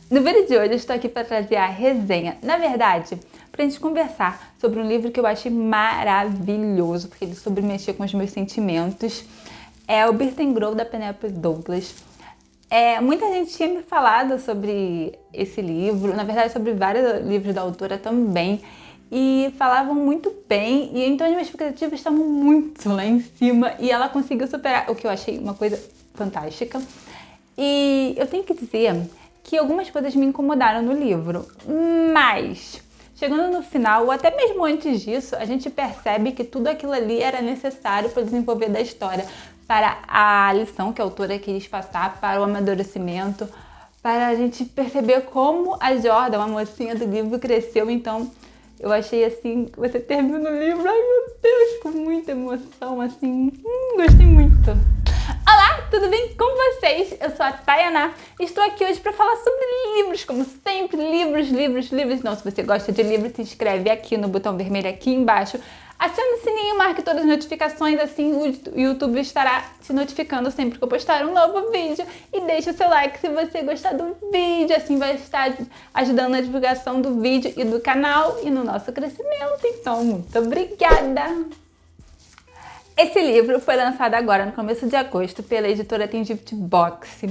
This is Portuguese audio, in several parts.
No vídeo de hoje eu estou aqui para trazer a resenha, na verdade, para a gente conversar sobre um livro que eu achei maravilhoso, porque ele sobre mexer com os meus sentimentos. É o Birth and Grow, da Penelope Douglas. Muita gente tinha me falado sobre esse livro, na verdade sobre vários livros da autora também, e falavam muito bem, e então as minhas expectativas estavam muito lá em cima, e ela conseguiu superar, o que eu achei uma coisa fantástica. E eu tenho que dizer que algumas coisas me incomodaram no livro, mas chegando no final, ou até mesmo antes disso, a gente percebe que tudo aquilo ali era necessário para o desenvolver da história, para a lição que a autora quis passar, para o amadurecimento, para a gente perceber como a Jordan, a mocinha do livro, cresceu. Então eu achei assim, você termina o livro, ai meu Deus, com muita emoção, assim, gostei muito. Olá, tudo bem com vocês? Eu sou a Tainá e estou aqui hoje para falar sobre livros, como sempre, livros. Não, se você gosta de livros, se inscreve aqui no botão vermelho aqui embaixo, aciona o sininho, marque todas as notificações, assim o YouTube estará te notificando sempre que eu postar um novo vídeo. E deixa o seu like se você gostar do vídeo, assim vai estar ajudando na divulgação do vídeo e do canal e no nosso crescimento. Então, muito obrigada! Esse livro foi lançado agora no começo de agosto pela editora Tem Gift Box.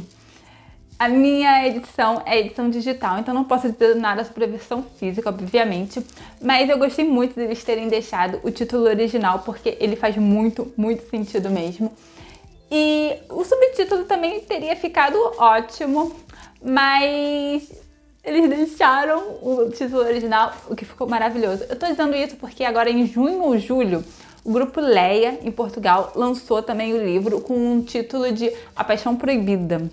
A minha edição é edição digital, então não posso dizer nada sobre a versão física, obviamente, mas eu gostei muito deles terem deixado o título original, porque ele faz muito sentido mesmo. E o subtítulo também teria ficado ótimo, mas eles deixaram o título original, o que ficou maravilhoso. Eu tô dizendo isso porque agora em junho ou julho, o grupo Leia, em Portugal, lançou também o livro com um título de A Paixão Proibida.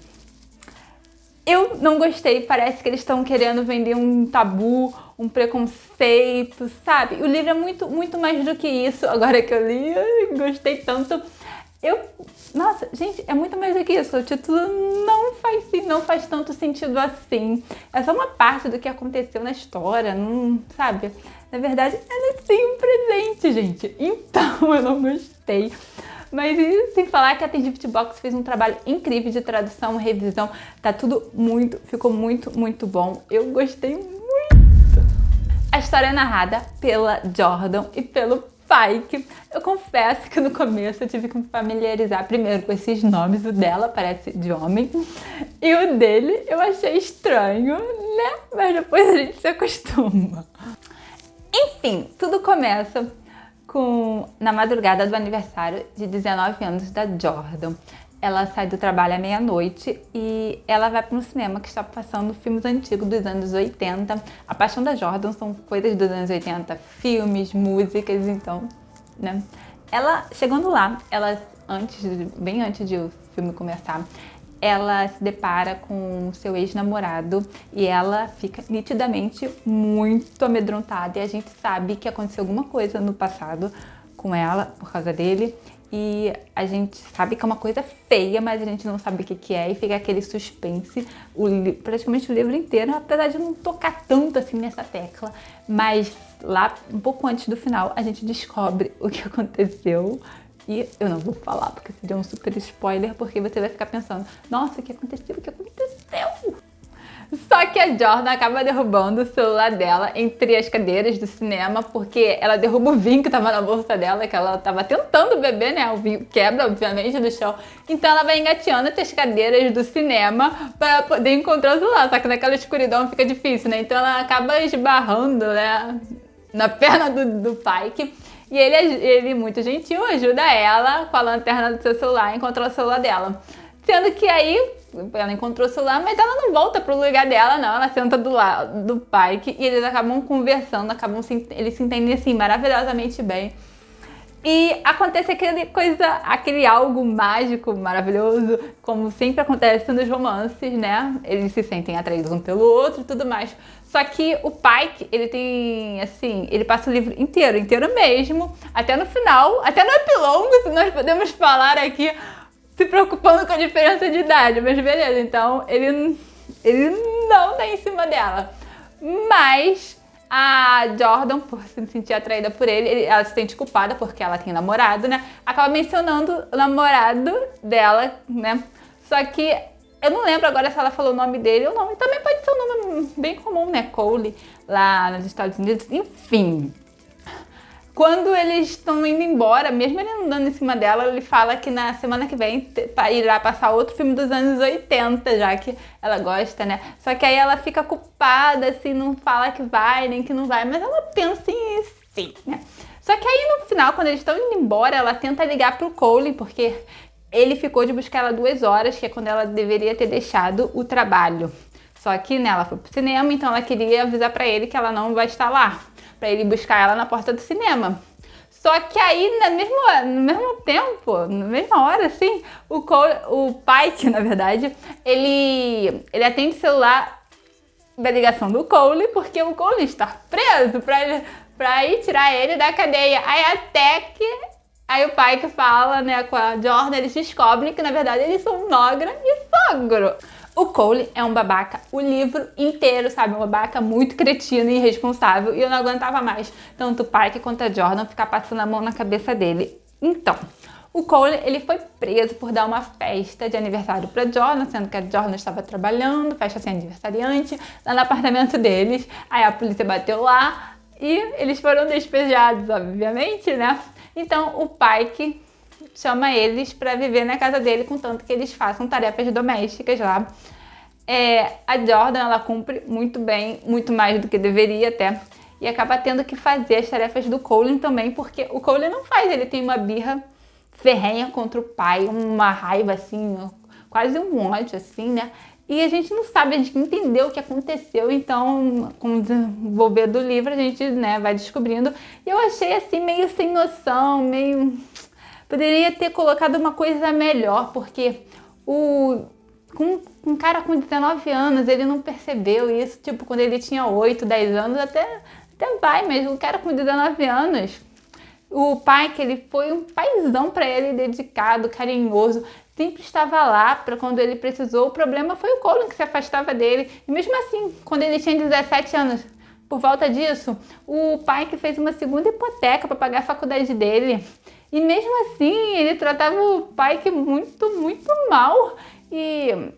Eu não gostei, parece que eles estão querendo vender um tabu, um preconceito, sabe? O livro é muito mais do que isso, agora que eu li, gostei tanto. Nossa, gente, é muito mais do que isso. O título não faz tanto sentido assim. É só uma parte do que aconteceu na história, não, sabe? Na verdade, ela é sim um presente, gente. Então, eu não gostei. Mas sem falar que a Tem Gift Box fez um trabalho incrível de tradução, revisão. Tá tudo ficou muito bom. Eu gostei muito. A história é narrada pela Jordan e pelo Pike. Eu confesso que no começo eu tive que me familiarizar primeiro com esses nomes. O dela parece de homem e o dele eu achei estranho, né? Mas depois a gente se acostuma. Enfim, tudo começa na madrugada do aniversário de 19 anos da Jordan. Ela sai do trabalho à meia-noite e ela vai para um cinema que está passando filmes antigos dos anos 80. A paixão da Jordan são coisas dos anos 80, filmes, músicas, então, né? Ela, chegando lá, bem antes de o filme começar, ela se depara com seu ex-namorado e ela fica nitidamente muito amedrontada. E a gente sabe que aconteceu alguma coisa no passado com ela por causa dele. E a gente sabe que é uma coisa feia, mas a gente não sabe o que é. E fica aquele suspense, praticamente o livro inteiro, apesar de não tocar tanto assim nessa tecla. Mas lá, um pouco antes do final, a gente descobre o que aconteceu. E eu não vou falar, porque seria um super spoiler, porque você vai ficar pensando, nossa, o que aconteceu? Só que a Jordan acaba derrubando o celular dela entre as cadeiras do cinema, porque ela derruba o vinho que tava na bolsa dela, que ela tava tentando beber, né? O vinho quebra, obviamente, do chão. Então ela vai engateando entre as cadeiras do cinema para poder encontrar o celular. Só que naquela escuridão fica difícil, né? Então ela acaba esbarrando, né, na perna do Pike. E ele, muito gentil, ajuda ela com a lanterna do seu celular a encontrar o celular dela. Sendo que aí ela encontrou o celular, mas ela não volta pro lugar dela, não. Ela senta do lado do Pike e eles acabam conversando, eles se entendem assim maravilhosamente bem. E acontece aquele algo mágico, maravilhoso, como sempre acontece nos romances, né? Eles se sentem atraídos um pelo outro e tudo mais. Só que o Pike, ele tem, assim, ele passa o livro inteiro mesmo, até no final, até no epílogo, se nós podemos falar aqui, se preocupando com a diferença de idade. Mas beleza, então ele não tá em cima dela. Mas a Jordan, por se sentir atraída por ele, ela se sente culpada porque ela tem namorado, né? Acaba mencionando o namorado dela, né? Só que eu não lembro agora se ela falou o nome dele ou não. E também pode ser um nome bem comum, né? Cole, lá nos Estados Unidos. Enfim, quando eles estão indo embora, mesmo ele não dando em cima dela, ele fala que na semana que vem irá passar outro filme dos anos 80, já que ela gosta, né? Só que aí ela fica culpada, assim, não fala que vai, nem que não vai, mas ela pensa em ir sim, né? Só que aí no final, quando eles estão indo embora, ela tenta ligar pro Cole, porque ele ficou de buscar ela 2 horas, que é quando ela deveria ter deixado o trabalho. Só que, né, ela foi pro cinema, então ela queria avisar pra ele que ela não vai estar lá, pra ele buscar ela na porta do cinema. Só que aí, no mesmo tempo, na mesma hora, assim, o Pike, na verdade, ele atende o celular da ligação do Cole, porque o Cole está preso pra ir tirar ele da cadeia. Aí o Pike fala, né, com a Jordan, eles descobrem que, na verdade, eles são sogra e sogro. O Cole é um babaca o livro inteiro, sabe? Um babaca muito cretino e irresponsável. E eu não aguentava mais tanto o Pike quanto a Jordan ficar passando a mão na cabeça dele. Então, o Cole, ele foi preso por dar uma festa de aniversário pra Jordan, sendo que a Jordan estava trabalhando, festa sem aniversariante, lá no apartamento deles. Aí a polícia bateu lá e eles foram despejados, obviamente, né? Então, o Pike chama eles pra viver na casa dele, contanto que eles façam tarefas domésticas lá. A Jordan, ela cumpre muito bem, muito mais do que deveria até, e acaba tendo que fazer as tarefas do Colin também, porque o Colin não faz, ele tem uma birra ferrenha contra o pai, uma raiva assim, quase um ódio assim, né? E a gente não sabe, a gente entendeu o que aconteceu, então, com o desenvolver do livro, a gente, né, vai descobrindo. E eu achei assim, meio sem noção, meio... Poderia ter colocado uma coisa melhor, porque um cara com 19 anos, ele não percebeu isso, tipo, quando ele tinha 8, 10 anos, até vai, mas o cara com 19 anos, o pai, que ele foi um paizão pra ele, dedicado, carinhoso, sempre estava lá para quando ele precisou. O problema foi o Colin que se afastava dele, e mesmo assim, quando ele tinha 17 anos, por volta disso, o pai que fez uma segunda hipoteca para pagar a faculdade dele. E mesmo assim, ele tratava o Pike muito, muito mal. E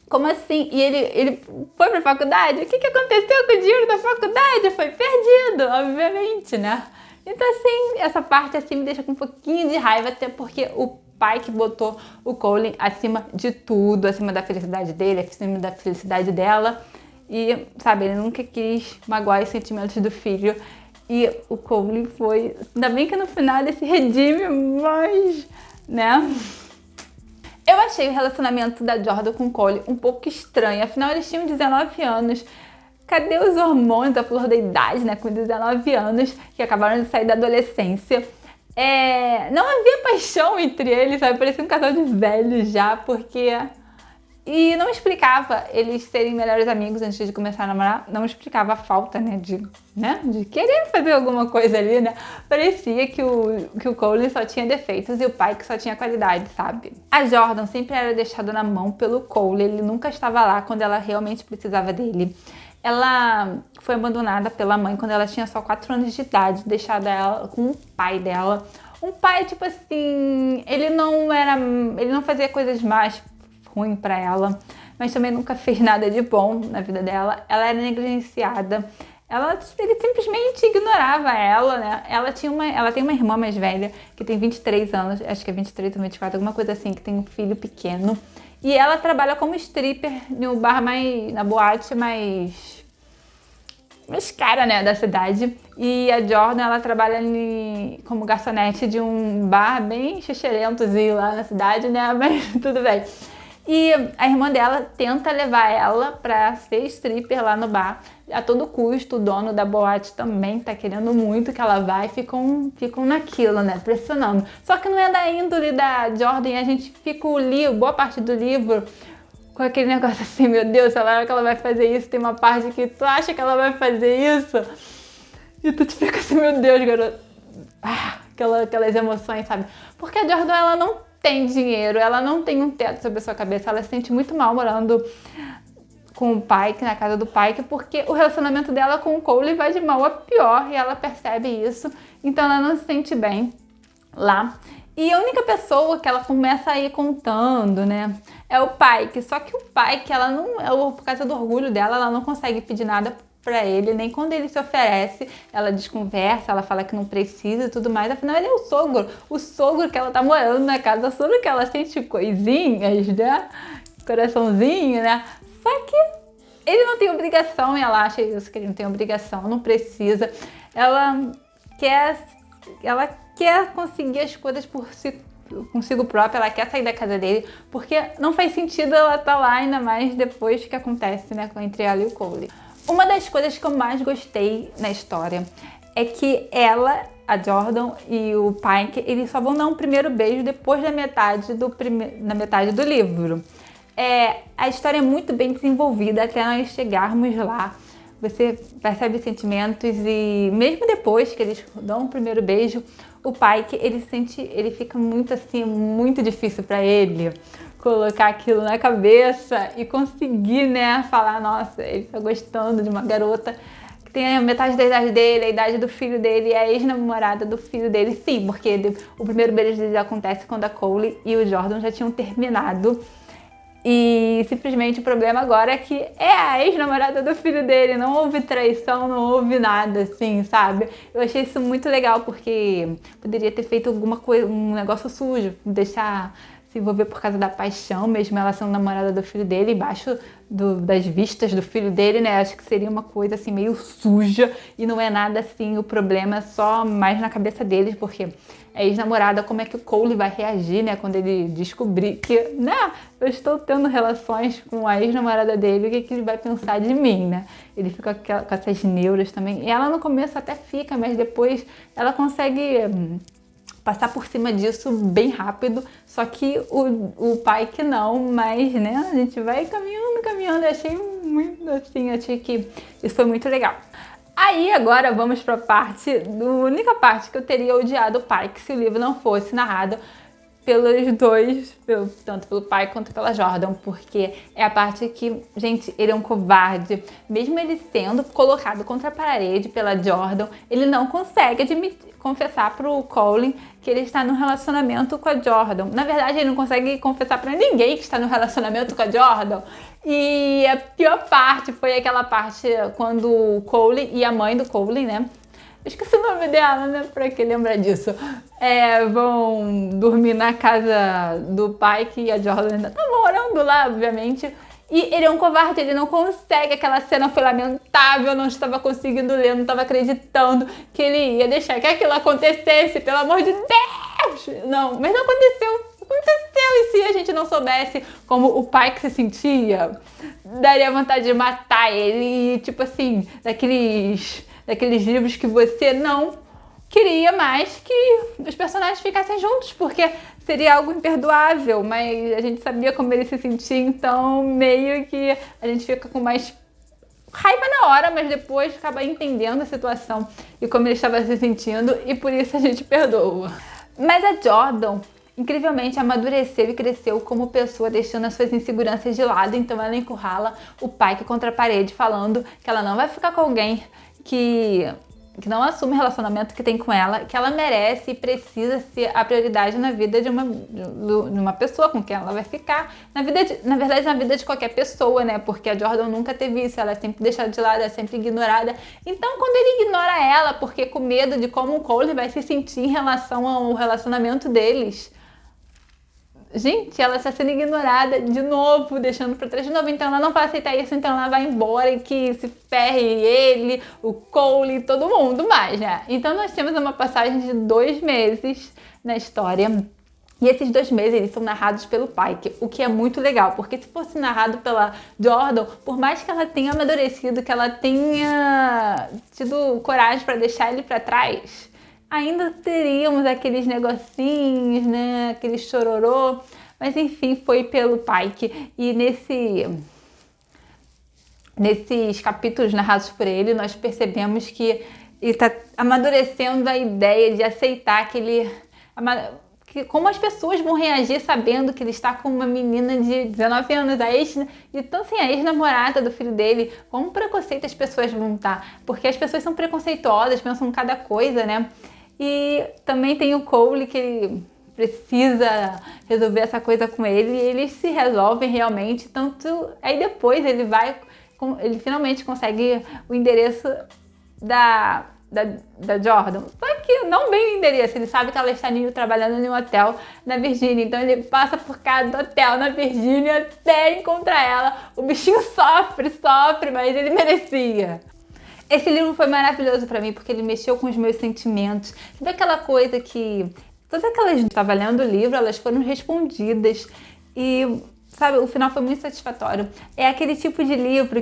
como assim? E ele foi pra faculdade? O que aconteceu com o dinheiro da faculdade? Foi perdido, obviamente, né? Então, assim, essa parte assim me deixa com um pouquinho de raiva, até porque o Pike botou o Colin acima de tudo, acima da felicidade dele, acima da felicidade dela. E, sabe, ele nunca quis magoar os sentimentos do filho. E o Colin foi... Ainda bem que no final ele se redime, mas... né? Eu achei o relacionamento da Jordan com o Colin um pouco estranho. Afinal, eles tinham 19 anos. Cadê os hormônios da flor da idade, né? Com 19 anos, que acabaram de sair da adolescência. Não havia paixão entre eles, sabe? Parecia um casal de velhos já, porque... E não explicava eles serem melhores amigos antes de começar a namorar, não explicava a falta, né, de querer fazer alguma coisa ali, né? Parecia que o Colin só tinha defeitos e o Pike só tinha qualidade, sabe? A Jordan sempre era deixada na mão pelo Colin, ele nunca estava lá quando ela realmente precisava dele. Ela foi abandonada pela mãe quando ela tinha só 4 anos de idade, deixada ela com o pai dela. Um pai, tipo assim, ele não fazia coisas más, ruim pra ela, mas também nunca fez nada de bom na vida dela. Ela era negligenciada. Ele simplesmente ignorava ela, né? Ela tem uma irmã mais velha, que tem 23 anos, acho que é 23 ou 24, alguma coisa assim, que tem um filho pequeno. E ela trabalha como stripper no bar na boate mais cara, né, da cidade. E a Jordan, ela trabalha como garçonete de um bar bem xixelentozinho lá na cidade, né? Mas tudo bem. E a irmã dela tenta levar ela pra ser stripper lá no bar a todo custo. O dono da boate também tá querendo muito que ela vá e ficam naquilo, né? Pressionando. Só que não é da índole da Jordan e a gente fica boa parte do livro com aquele negócio assim, meu Deus, será que ela vai fazer isso? Tem uma parte que tu acha que ela vai fazer isso e tu te fica assim, meu Deus, garoto. Aquelas emoções, sabe? Porque a Jordan, ela não tem dinheiro, ela não tem um teto sobre a sua cabeça, ela se sente muito mal morando com o Pike, na casa do Pike, porque o relacionamento dela com o Cole vai de mal a pior e ela percebe isso, então ela não se sente bem lá. E a única pessoa que ela começa a ir contando, né, é o Pike. Só que o Pike, ela não, por causa do orgulho dela, ela não consegue pedir nada pra ele, nem quando ele se oferece, ela desconversa, ela fala que não precisa e tudo mais. Afinal, ele é o sogro que ela tá morando na casa, o sogro que ela sente coisinhas, né, coraçãozinho, né, só que ele não tem obrigação, e ela acha isso, que ele não tem obrigação, não precisa. Ela quer conseguir as coisas por si, consigo própria, ela quer sair da casa dele, porque não faz sentido ela estar lá, ainda mais depois que acontece, né, entre ela e o Cole. Uma das coisas que eu mais gostei na história é que ela, a Jordan e o Pike, eles só vão dar um primeiro beijo depois da metade do livro. A história é muito bem desenvolvida até nós chegarmos lá. Você percebe os sentimentos e mesmo depois que eles dão o primeiro beijo, o Pike, ele fica muito assim, muito difícil para ele colocar aquilo na cabeça e conseguir, né, falar, nossa, ele tá gostando de uma garota que tem a metade da idade dele, a idade do filho dele, a ex-namorada do filho dele. Sim, porque o primeiro beijo deles acontece quando a Cole e o Jordan já tinham terminado. E simplesmente o problema agora é que é a ex-namorada do filho dele, não houve traição, não houve nada assim, sabe? Eu achei isso muito legal porque poderia ter feito alguma coisa, um negócio sujo, deixar se envolver por causa da paixão, mesmo ela sendo namorada do filho dele, embaixo das vistas do filho dele, né? Acho que seria uma coisa assim meio suja e não é nada assim, o problema é só mais na cabeça deles, porque a ex-namorada, como é que o Cole vai reagir, né? Quando ele descobrir que, né, eu estou tendo relações com a ex-namorada dele, o que ele vai pensar de mim, né? Ele fica com essas neuras também. E ela no começo até fica, mas depois ela consegue passar por cima disso bem rápido, só que o Pike não, mas, né, a gente vai caminhando, eu achei muito assim, achei que isso foi muito legal. Aí agora vamos para a única parte que eu teria odiado o Pike se o livro não fosse narrado pelos dois, tanto pelo Pike quanto pela Jordan, porque é a parte que, gente, ele é um covarde. Mesmo ele sendo colocado contra a parede pela Jordan, ele não consegue confessar pro Colin que ele está no relacionamento com a Jordan. Na verdade, ele não consegue confessar pra ninguém que está no relacionamento com a Jordan. E a pior parte foi aquela parte quando o Colin e a mãe do Colin, né? Eu esqueci o nome dela, né? Pra que lembrar disso? Vão dormir na casa do Pike e a Jordan ainda tá morando lá, obviamente. E ele é um covarde, ele não consegue. Aquela cena foi lamentável, não estava conseguindo ler, não estava acreditando que ele ia deixar que aquilo acontecesse, pelo amor de Deus! Não, mas não aconteceu. E se a gente não soubesse como o Pike se sentia, daria vontade de matar ele. Tipo assim, daqueles livros que você não queria mais que os personagens ficassem juntos, porque seria algo imperdoável, mas a gente sabia como ele se sentia, então meio que a gente fica com mais raiva na hora, mas depois acaba entendendo a situação e como ele estava se sentindo, e por isso a gente perdoa. Mas a Jordan, incrivelmente, amadureceu e cresceu como pessoa, deixando as suas inseguranças de lado, então ela encurrala o Pike contra a parede, falando que ela não vai ficar com alguém que não assume o relacionamento que tem com ela, que ela merece e precisa ser a prioridade na vida de uma pessoa com quem ela vai ficar. Na verdade, na vida de qualquer pessoa, né? Porque a Jordan nunca teve isso, ela é sempre deixada de lado, é sempre ignorada. Então, quando ele ignora ela, porque com medo de como o Cole vai se sentir em relação ao relacionamento deles, gente, ela está sendo ignorada de novo, deixando pra trás de novo. Então ela não vai aceitar isso, então ela vai embora e que se ferre ele, o Cole e todo mundo mais, né? Então nós temos uma passagem de 2 meses na história. E esses 2 meses, eles são narrados pelo Pike, o que é muito legal, porque se fosse narrado pela Jordan, por mais que ela tenha amadurecido, que ela tenha tido coragem para deixar ele para trás, ainda teríamos aqueles negocinhos, né? Aquele chororô. Mas enfim, foi pelo Pike. E nesses capítulos narrados por ele, nós percebemos que ele está amadurecendo a ideia de aceitar como as pessoas vão reagir sabendo que ele está com uma menina de 19 anos, então assim, a ex-namorada do filho dele. Como preconceito as pessoas vão estar? Porque as pessoas são preconceituosas, pensam em cada coisa, né? E também tem o Cole, que ele precisa resolver essa coisa com ele e eles se resolvem realmente. Tanto aí depois ele finalmente consegue o endereço da Jordan. Só que não bem o endereço, ele sabe que ela está trabalhando em um hotel na Virgínia. Então ele passa por cada hotel na Virgínia até encontrar ela. O bichinho sofre, mas ele merecia. Esse livro foi maravilhoso pra mim porque ele mexeu com os meus sentimentos. Sabe aquela coisa que todas aquelas que eu estava lendo o livro, elas foram respondidas e, sabe, o final foi muito satisfatório. É aquele tipo de livro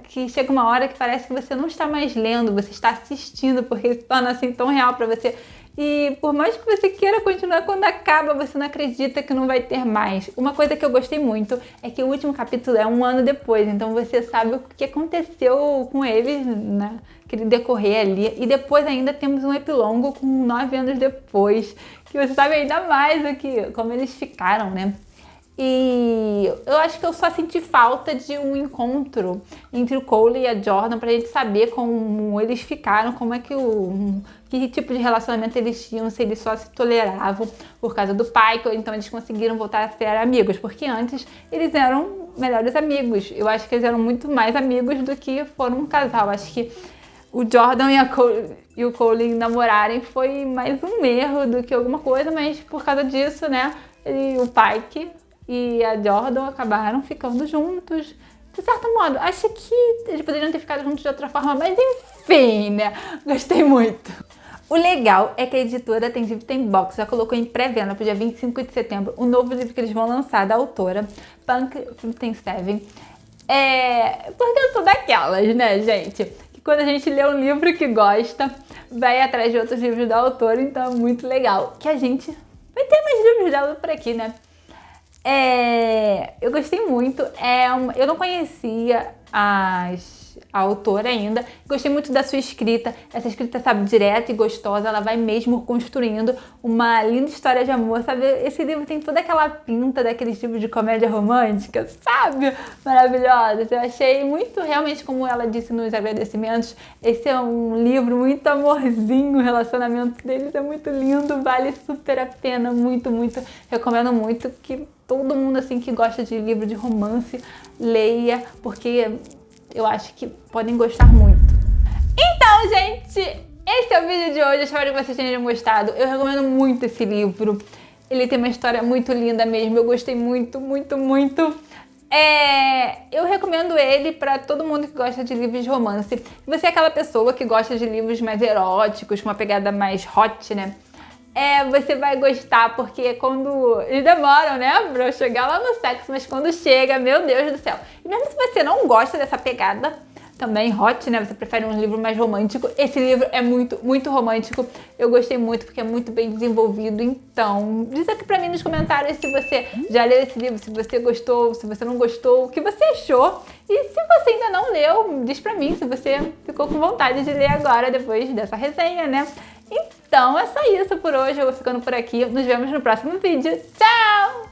que chega uma hora que parece que você não está mais lendo, você está assistindo, porque ele se torna assim tão real pra você. E por mais que você queira continuar, quando acaba, você não acredita que não vai ter mais. Uma coisa que eu gostei muito é que o último capítulo é 1 ano depois, então você sabe o que aconteceu com eles, né? Aquele decorrer ali. E depois ainda temos um epílogo com 9 anos depois, que você sabe ainda mais como eles ficaram, né? E eu acho que eu só senti falta de um encontro entre o Cole e a Jordan pra gente saber como eles ficaram, como é que tipo de relacionamento eles tinham, se eles só se toleravam por causa do pai, ou então eles conseguiram voltar a ser amigos, porque antes eles eram melhores amigos. Eu acho que eles eram muito mais amigos do que foram um casal. Acho que o Jordan e o Cole namorarem foi mais um erro do que alguma coisa, mas por causa disso, né, o Pike e a Jordan acabaram ficando juntos. De certo modo, acho que eles poderiam ter ficado juntos de outra forma, mas enfim, né? Gostei muito. O legal é que a editora Tem Livro Tem Box já colocou em pré-venda para o dia 25 de setembro o novo livro que eles vão lançar da autora, Punk 57. Porque eu sou daquelas, né, gente? Que quando a gente lê um livro que gosta, vai atrás de outros livros da autora, então é muito legal. Que a gente vai ter mais livros dela por aqui, né? Eu gostei muito, eu não conhecia a autora ainda, gostei muito da sua escrita, essa escrita, sabe, direta e gostosa, ela vai mesmo construindo uma linda história de amor, sabe, esse livro tem toda aquela pinta daquele tipo de comédia romântica, sabe, maravilhosa, eu achei muito, realmente, como ela disse nos agradecimentos, esse é um livro muito amorzinho, o relacionamento deles é muito lindo, vale super a pena, muito, muito, recomendo muito que todo mundo assim que gosta de livro de romance leia, porque eu acho que podem gostar muito. Então, gente, esse é o vídeo de hoje. Eu espero que vocês tenham gostado. Eu recomendo muito esse livro. Ele tem uma história muito linda mesmo. Eu gostei muito, muito, muito. Eu recomendo ele para todo mundo que gosta de livros de romance. Se você é aquela pessoa que gosta de livros mais eróticos, com uma pegada mais hot, né? Você vai gostar, porque quando eles demoram, né, pra chegar lá no sexo, mas quando chega, meu Deus do céu. E mesmo se você não gosta dessa pegada, também hot, né, você prefere um livro mais romântico, esse livro é muito, muito romântico. Eu gostei muito, porque é muito bem desenvolvido. Então, diz aqui pra mim nos comentários se você já leu esse livro, se você gostou, se você não gostou, o que você achou. E se você ainda não leu, diz pra mim se você ficou com vontade de ler agora, depois dessa resenha, né? Então é só isso por hoje, eu vou ficando por aqui. Nos vemos no próximo vídeo. Tchau!